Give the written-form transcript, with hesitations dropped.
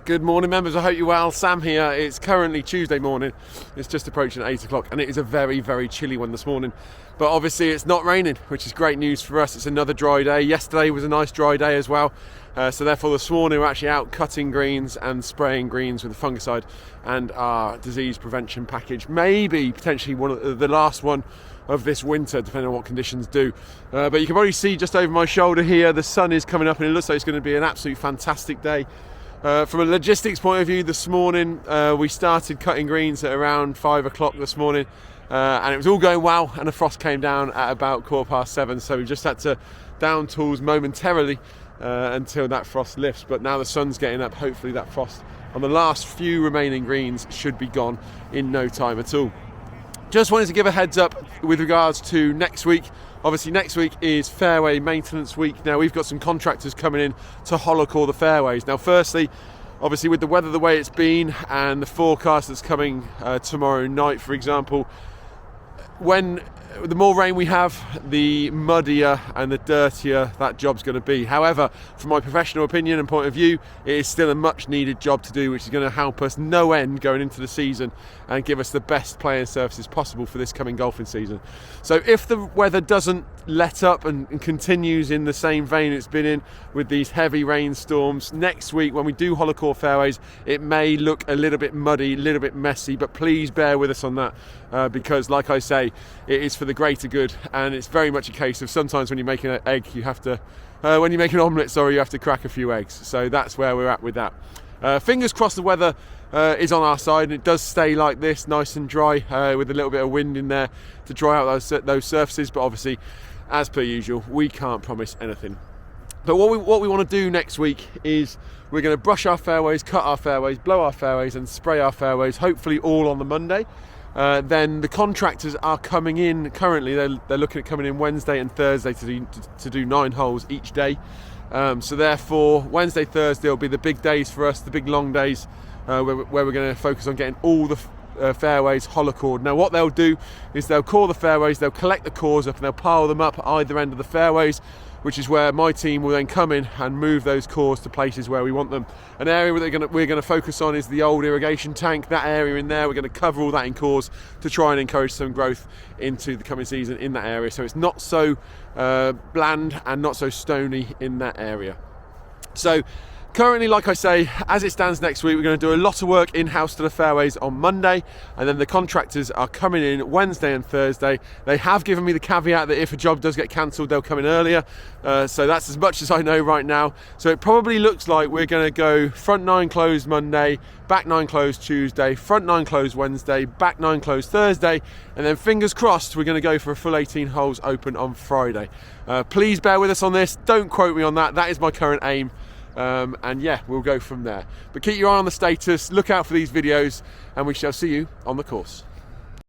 Good morning, members. I hope you're well. Sam here. It's currently Tuesday morning. It's just approaching 8 o'clock and it is a very, very chilly one this morning. But obviously it's not raining, which is great news for us. It's another dry day. Yesterday was a nice dry day as well. So therefore this morning we're actually out cutting greens and spraying greens with a fungicide and our disease prevention package. Maybe potentially the last one of this winter, depending on what conditions do. But you can probably see just over my shoulder here, the sun is coming up and it looks like it's going to be an absolute fantastic day. From a logistics point of view, this morning we started cutting greens at around 5 o'clock this morning, and it was all going well, and the frost came down at about 7:15, so we just had to down tools momentarily until that frost lifts. But now the sun's getting up, hopefully that frost on the last few remaining greens should be gone in no time at all. Just wanted to give a heads up with regards to next week. Obviously next week is fairway maintenance week. Now we've got some contractors coming in to hollow core the fairways. Now firstly, obviously with the weather the way it's been and the forecast that's coming tomorrow night, for example, the more rain we have, the muddier and the dirtier that job's going to be. However, from my professional opinion and point of view, it is still a much needed job to do, which is going to help us no end going into the season and give us the best playing services possible for this coming golfing season. So if the weather doesn't let up and continues in the same vein it's been in with these heavy rainstorms, next week when we do hollow core fairways, it may look a little bit muddy, a little bit messy, but please bear with us on that because like I say, it is for the greater good, and it's very much a case of sometimes when you're making an egg, you have to when you make an omelette, you have to crack a few eggs. So that's where we're at with that. Fingers crossed the weather is on our side and it does stay like this, nice and dry, with a little bit of wind in there to dry out those surfaces. But obviously, as per usual, we can't promise anything. But what we want to do next week is we're going to brush our fairways, cut our fairways, blow our fairways and spray our fairways, hopefully all on the Monday. Then the contractors are coming in currently. They're looking at coming in Wednesday and Thursday to do 9 holes each day. So therefore Wednesday, Thursday will be the big days for us, the big long days where we're going to focus on getting all the fairways hollow cored. Now what they'll do is they'll core the fairways, they'll collect the cores up and they'll pile them up at either end of the fairways, which is where my team will then come in and move those cores to places where we want them. An area we're going to focus on is the old irrigation tank. That area in there, we're going to cover all that in cores to try and encourage some growth into the coming season in that area, so it's not so bland and not so stony in that area. So currently, like I say, as it stands next week, we're going to do a lot of work in-house to the fairways on Monday, and then the contractors are coming in Wednesday and Thursday. They have given me the caveat that if a job does get cancelled, they'll come in earlier. So that's as much as I know right now. So it probably looks like we're going to go front 9 closed Monday, back 9 closed Tuesday, front 9 closed Wednesday, back 9 closed Thursday, and then fingers crossed we're going to go for a full 18 holes open on Friday. Please bear with us on this. Don't quote me on that. That is my current aim. And yeah, we'll go from there. But keep your eye on the status, look out for these videos, and we shall see you on the course.